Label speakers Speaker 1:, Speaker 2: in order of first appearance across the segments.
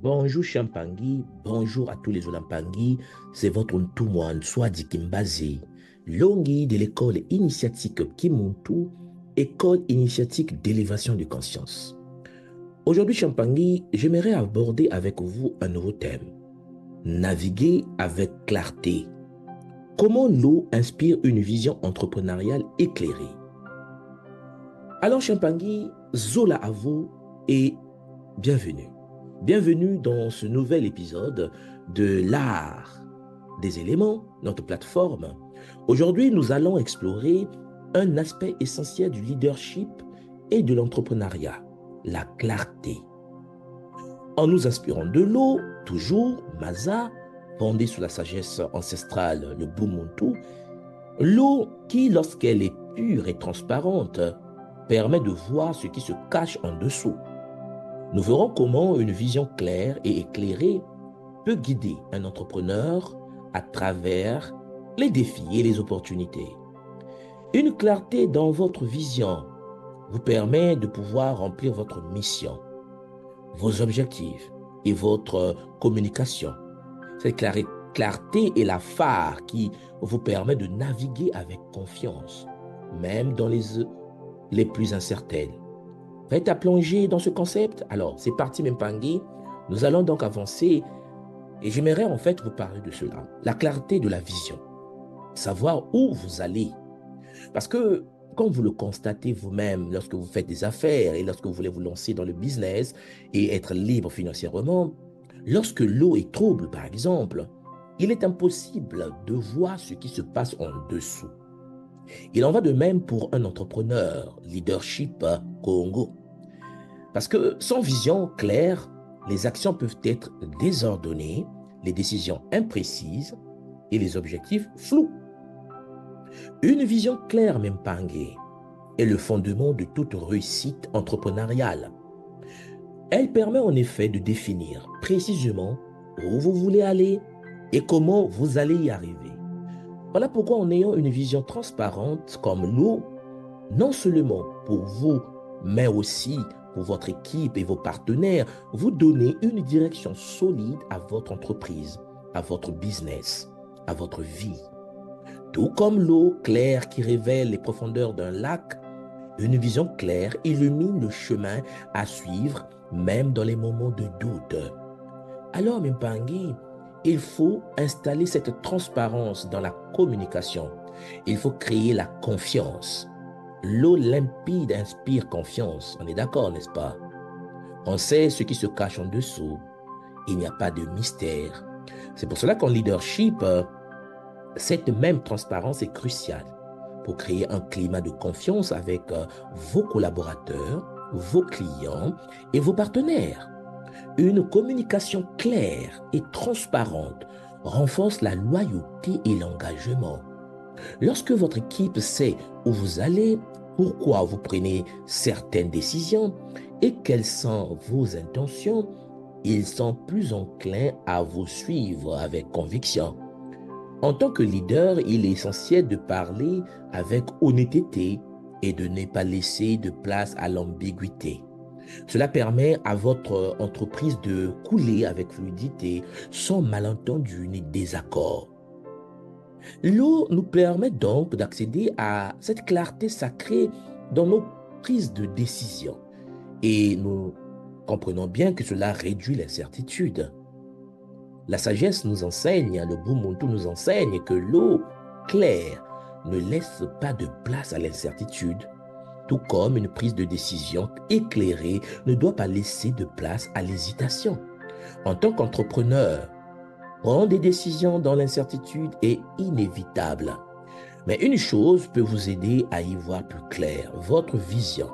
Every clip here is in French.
Speaker 1: Bonjour Champangui, bonjour à tous les Olampangui, c'est votre Ntumouan Swadi Kimbazi, Longi de l'école initiatique Kimuntu, école initiatique d'élévation de conscience. Aujourd'hui Champangui, j'aimerais aborder avec vous un nouveau thème, naviguer avec clarté. Comment l'eau inspire une vision entrepreneuriale éclairée? Alors Champangui, Zola à vous et bienvenue. Bienvenue dans ce nouvel épisode de l'art des éléments, notre plateforme. Aujourd'hui, nous allons explorer un aspect essentiel du leadership et de l'entrepreneuriat, la clarté. En nous inspirant de l'eau, toujours, Maza, fondée sous la sagesse ancestrale, le Bumuntu, l'eau qui, lorsqu'elle est pure et transparente, permet de voir ce qui se cache en dessous. Nous verrons comment une vision claire et éclairée peut guider un entrepreneur à travers les défis et les opportunités. Une clarté dans votre vision vous permet de pouvoir remplir votre mission, vos objectifs et votre communication. Cette clarté est la phare qui vous permet de naviguer avec confiance, même dans les plus incertaines. Prête à plonger dans ce concept? Alors, c'est parti, Mempangui. Nous allons donc avancer et j'aimerais en fait vous parler de cela. La clarté de la vision. Savoir où vous allez. Parce que, comme vous le constatez vous-même lorsque vous faites des affaires et lorsque vous voulez vous lancer dans le business et être libre financièrement, lorsque l'eau est trouble, par exemple, il est impossible de voir ce qui se passe en dessous. Il en va de même pour un entrepreneur, leadership Congo. Parce que sans vision claire, les actions peuvent être désordonnées, les décisions imprécises et les objectifs flous. Une vision claire, même Mempangui, est le fondement de toute réussite entrepreneuriale. Elle permet en effet de définir précisément où vous voulez aller et comment vous allez y arriver. Voilà pourquoi en ayant une vision transparente comme l'eau, non seulement pour vous, mais aussi pour votre équipe et vos partenaires, vous donnez une direction solide à votre entreprise, à votre business, à votre vie. Tout comme l'eau claire qui révèle les profondeurs d'un lac, une vision claire illumine le chemin à suivre même dans les moments de doute. Alors, Mempangui, il faut installer cette transparence dans la communication. Il faut créer la confiance. L'eau limpide inspire confiance. On est d'accord, n'est-ce pas? On sait ce qui se cache en dessous. Il n'y a pas de mystère. C'est pour cela qu'en leadership, cette même transparence est cruciale pour créer un climat de confiance avec vos collaborateurs, vos clients et vos partenaires. Une communication claire et transparente renforce la loyauté et l'engagement. Lorsque votre équipe sait où vous allez, pourquoi vous prenez certaines décisions et quelles sont vos intentions, ils sont plus enclins à vous suivre avec conviction. En tant que leader, il est essentiel de parler avec honnêteté et de ne pas laisser de place à l'ambiguïté. Cela permet à votre entreprise de couler avec fluidité, sans malentendu ni désaccord. L'eau nous permet donc d'accéder à cette clarté sacrée dans nos prises de décision. Et nous comprenons bien que cela réduit l'incertitude. La sagesse nous enseigne, le Bumuntu nous enseigne que l'eau claire ne laisse pas de place à l'incertitude, tout comme une prise de décision éclairée ne doit pas laisser de place à l'hésitation. En tant qu'entrepreneur, prendre des décisions dans l'incertitude est inévitable. Mais une chose peut vous aider à y voir plus clair, votre vision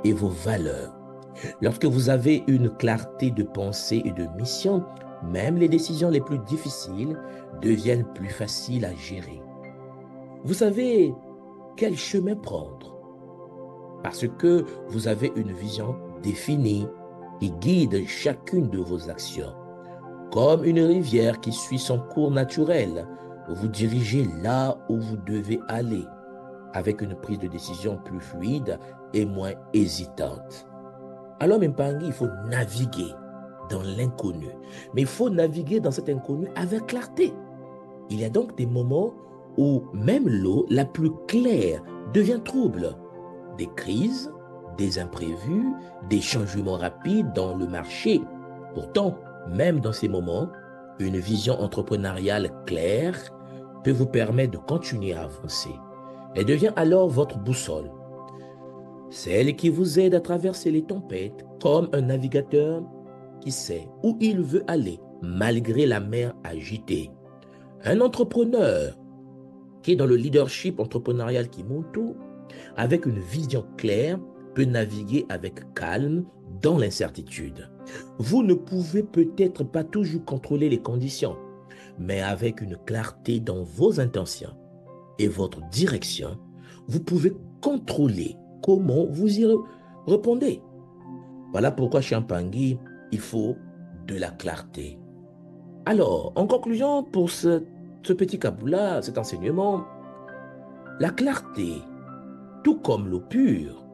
Speaker 1: et vos valeurs. Lorsque vous avez une clarté de pensée et de mission, même les décisions les plus difficiles deviennent plus faciles à gérer. Vous savez quel chemin prendre parce que vous avez une vision définie qui guide chacune de vos actions. Comme une rivière qui suit son cours naturel, vous dirigez là où vous devez aller, avec une prise de décision plus fluide et moins hésitante. Alors, Mempangui, il faut naviguer dans l'inconnu. Mais il faut naviguer dans cet inconnu avec clarté. Il y a donc des moments où même l'eau la plus claire devient trouble. Des crises, des imprévus, des changements rapides dans le marché. Pourtant, même dans ces moments, une vision entrepreneuriale claire peut vous permettre de continuer à avancer. Elle devient alors votre boussole, celle qui vous aide à traverser les tempêtes comme un navigateur qui sait où il veut aller malgré la mer agitée. Un entrepreneur qui est dans le leadership entrepreneurial qui monte tout, avec une vision claire, peut naviguer avec calme dans l'incertitude. Vous ne pouvez peut-être pas toujours contrôler les conditions, mais avec une clarté dans vos intentions et votre direction, vous pouvez contrôler comment vous y répondez. Voilà pourquoi chez Mpangi, il faut de la clarté. Alors, en conclusion, pour ce petit cabou-là, cet enseignement, la clarté, tout comme l'eau pure,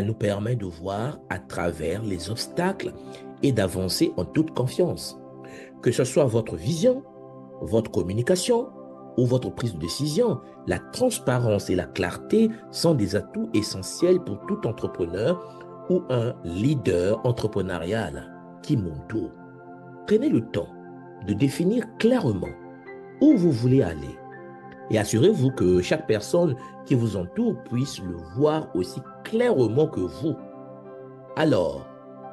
Speaker 1: nous permet de voir à travers les obstacles et d'avancer en toute confiance. Que ce soit votre vision, votre communication ou votre prise de décision, la transparence et la clarté sont des atouts essentiels pour tout entrepreneur ou un leader entrepreneurial qui monte tout. Prenez le temps de définir clairement où vous voulez aller et assurez-vous que chaque personne qui vous entoure puisse le voir aussi clairement que vous. Alors,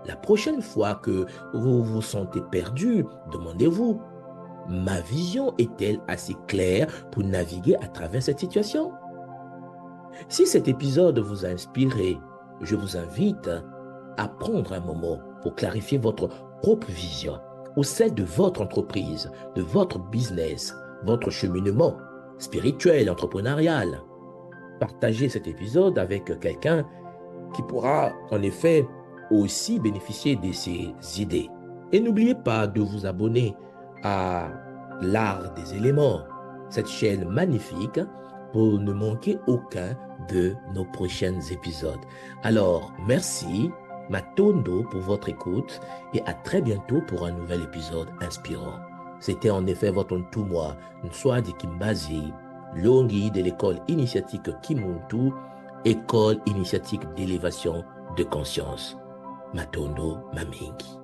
Speaker 1: la prochaine fois que vous vous sentez perdu, demandez-vous, ma vision est-elle assez claire pour naviguer à travers cette situation? Si cet épisode vous a inspiré, je vous invite à prendre un moment pour clarifier votre propre vision ou celle de votre entreprise, de votre business, votre cheminement spirituel, entrepreneurial. Partagez cet épisode avec quelqu'un qui pourra en effet aussi bénéficier de ces idées. Et n'oubliez pas de vous abonner à l'Art des éléments, cette chaîne magnifique, pour ne manquer aucun de nos prochains épisodes. Alors, merci Matondo pour votre écoute et à très bientôt pour un nouvel épisode inspirant. C'était en effet votre Ntumwa, Nswadi Kimbazi, Longi de l'école initiatique Kimuntu, école initiatique d'élévation de conscience. Matondo Mamingi.